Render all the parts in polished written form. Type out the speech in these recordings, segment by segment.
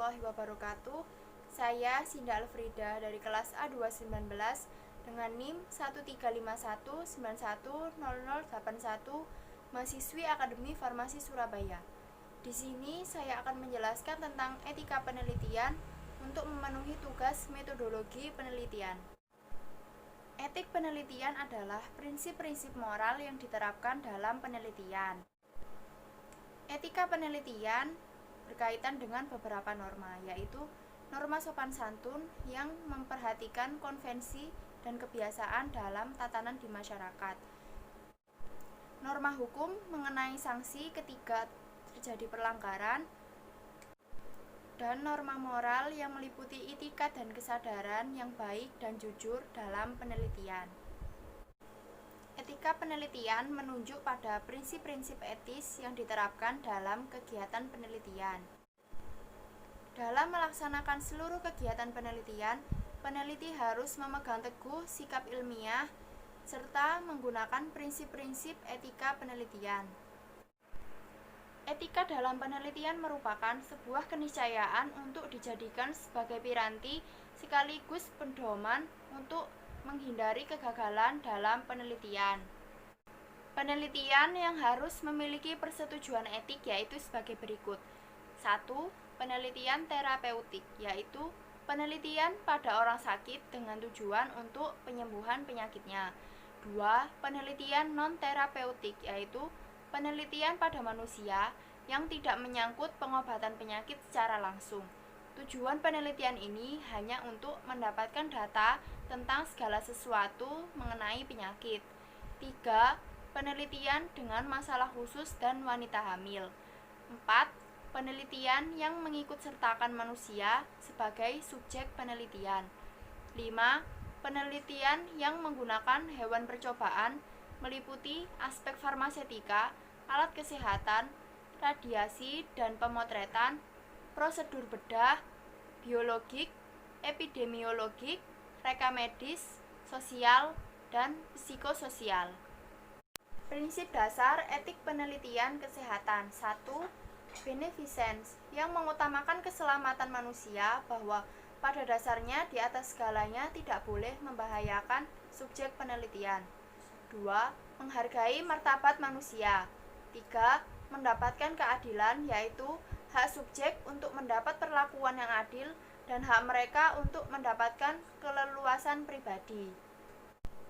warahmatullahi wabarakatuh. Saya Sinda Alfrida dari kelas A219 dengan NIM 1351910081, mahasiswi Akademi Farmasi Surabaya. Di sini saya akan menjelaskan tentang etika penelitian untuk memenuhi tugas metodologi penelitian. Etik penelitian adalah prinsip-prinsip moral yang diterapkan dalam penelitian. Etika penelitian berkaitan dengan beberapa norma, yaitu norma sopan santun yang memperhatikan konvensi dan kebiasaan dalam tatanan di masyarakat. Norma hukum mengenai sanksi ketika terjadi pelanggaran, dan norma moral yang meliputi itikat dan kesadaran yang baik dan jujur dalam penelitian. Etika penelitian menunjuk pada prinsip-prinsip etis yang diterapkan dalam kegiatan penelitian. Dalam melaksanakan seluruh kegiatan penelitian, peneliti harus memegang teguh sikap ilmiah serta menggunakan prinsip-prinsip etika penelitian. Etika dalam penelitian merupakan sebuah keniscayaan untuk dijadikan sebagai piranti sekaligus pedoman untuk menghindari kegagalan dalam penelitian. Penelitian yang harus memiliki persetujuan etik yaitu sebagai berikut. 1. Penelitian terapeutik, yaitu penelitian pada orang sakit dengan tujuan untuk penyembuhan penyakitnya. 2. Penelitian non-terapeutik, yaitu penelitian pada manusia yang tidak menyangkut pengobatan penyakit secara langsung. Tujuan penelitian ini hanya untuk mendapatkan data tentang segala sesuatu mengenai penyakit. 3. Penelitian dengan masalah khusus dan wanita hamil. 4. Penelitian yang mengikut sertakan manusia sebagai subjek penelitian. 5. Penelitian yang menggunakan hewan percobaan meliputi aspek farmasetika, alat kesehatan, radiasi dan pemotretan, prosedur bedah, biologik, epidemiologik, reka medis, sosial, dan psikososial. Prinsip dasar etik penelitian kesehatan. 1. Beneficence, yang mengutamakan keselamatan manusia bahwa pada dasarnya di atas segalanya tidak boleh membahayakan subjek penelitian. 2. Menghargai martabat manusia. 3. Mendapatkan keadilan, yaitu hak subjek untuk mendapat perlakuan yang adil dan hak mereka untuk mendapatkan keleluasan pribadi.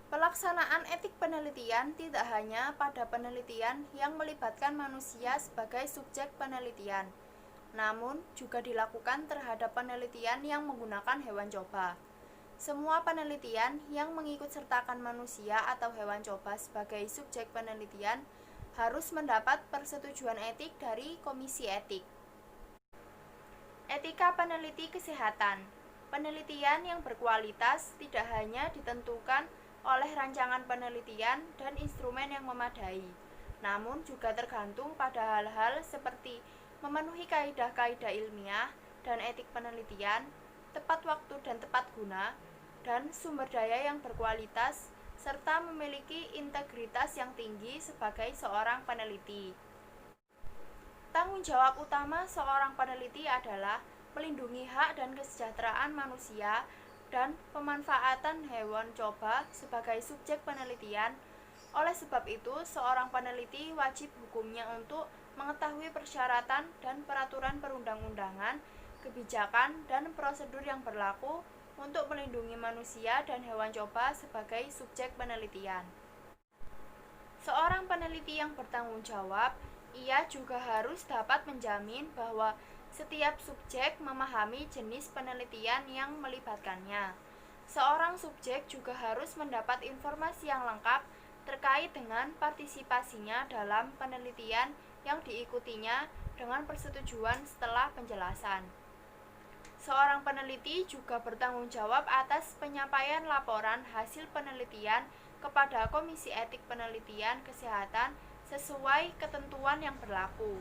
Pelaksanaan etik penelitian tidak hanya pada penelitian yang melibatkan manusia sebagai subjek penelitian, namun juga dilakukan terhadap penelitian yang menggunakan hewan coba. Semua penelitian yang mengikut sertakan manusia atau hewan coba sebagai subjek penelitian harus mendapat persetujuan etik dari Komisi Etik. Etika peneliti kesehatan. Penelitian yang berkualitas tidak hanya ditentukan oleh rancangan penelitian dan instrumen yang memadai, namun juga tergantung pada hal-hal seperti memenuhi kaidah-kaidah ilmiah dan etik penelitian, tepat waktu dan tepat guna, dan sumber daya yang berkualitas, serta memiliki integritas yang tinggi sebagai seorang peneliti. Tanggung jawab utama seorang peneliti adalah melindungi hak dan kesejahteraan manusia dan pemanfaatan hewan coba sebagai subjek penelitian. Oleh sebab itu, seorang peneliti wajib hukumnya untuk mengetahui persyaratan dan peraturan perundang-undangan, kebijakan, dan prosedur yang berlaku untuk melindungi manusia dan hewan coba sebagai subjek penelitian. Seorang peneliti yang bertanggung jawab, ia juga harus dapat menjamin bahwa setiap subjek memahami jenis penelitian yang melibatkannya. Seorang subjek juga harus mendapat informasi yang lengkap terkait dengan partisipasinya dalam penelitian yang diikutinya dengan persetujuan setelah penjelasan. Seorang peneliti juga bertanggung jawab atas penyampaian laporan hasil penelitian kepada Komisi Etik Penelitian Kesehatan sesuai ketentuan yang berlaku.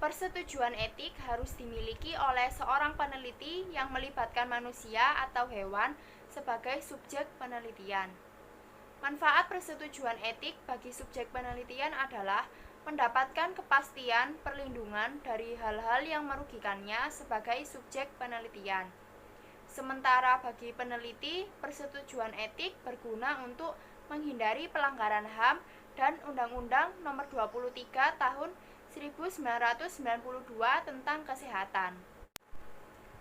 Persetujuan etik harus dimiliki oleh seorang peneliti yang melibatkan manusia atau hewan sebagai subjek penelitian. Manfaat persetujuan etik bagi subjek penelitian adalah mendapatkan kepastian perlindungan dari hal-hal yang merugikannya sebagai subjek penelitian. Sementara bagi peneliti, persetujuan etik berguna untuk menghindari pelanggaran HAM dan Undang-Undang Nomor 23 Tahun 1992 tentang kesehatan.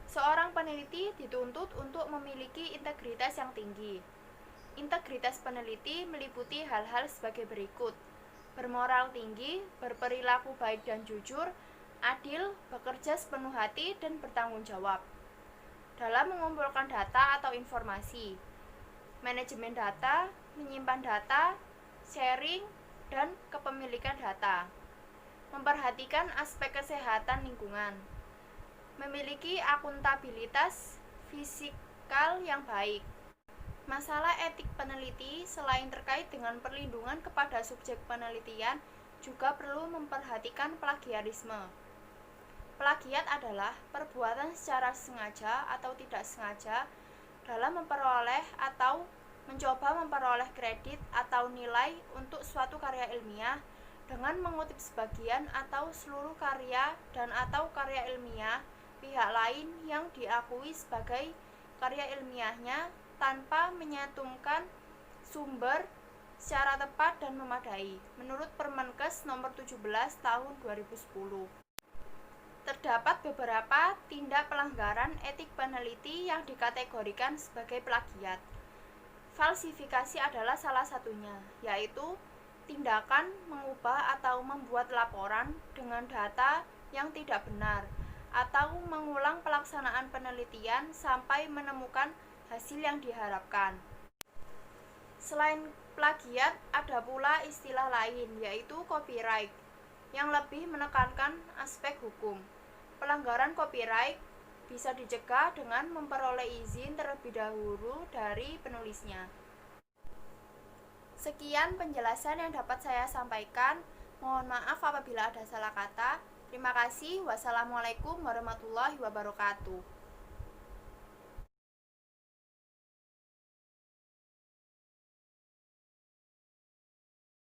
Seorang peneliti dituntut untuk memiliki integritas yang tinggi. Integritas peneliti meliputi hal-hal sebagai berikut: bermoral tinggi, berperilaku baik dan jujur, adil, bekerja sepenuh hati, dan bertanggung jawab dalam mengumpulkan data atau informasi, manajemen data, menyimpan data, sharing, dan kepemilikan data, memperhatikan aspek kesehatan lingkungan, memiliki akuntabilitas fisikal yang baik. Masalah etik peneliti selain terkait dengan perlindungan kepada subjek penelitian juga perlu memperhatikan plagiarisme. Plagiat adalah perbuatan secara sengaja atau tidak sengaja dalam memperoleh atau mencoba memperoleh kredit atau nilai untuk suatu karya ilmiah dengan mengutip sebagian atau seluruh karya dan atau karya ilmiah pihak lain yang diakui sebagai karya ilmiahnya tanpa menyantumkan sumber secara tepat dan memadai, menurut Permenkes Nomor 17 Tahun 2010. Terdapat beberapa tindak pelanggaran etik peneliti yang dikategorikan sebagai plagiat. Falsifikasi adalah salah satunya, yaitu tindakan mengubah atau membuat laporan dengan data yang tidak benar, atau mengulang pelaksanaan penelitian sampai menemukan hasil yang diharapkan. Selain plagiat, ada pula istilah lain, yaitu copyright, yang lebih menekankan aspek hukum. Pelanggaran copyright bisa dicegah dengan memperoleh izin terlebih dahulu dari penulisnya. Sekian penjelasan yang dapat saya sampaikan. Mohon maaf apabila ada salah kata. Terima kasih. Wassalamualaikum warahmatullahi wabarakatuh.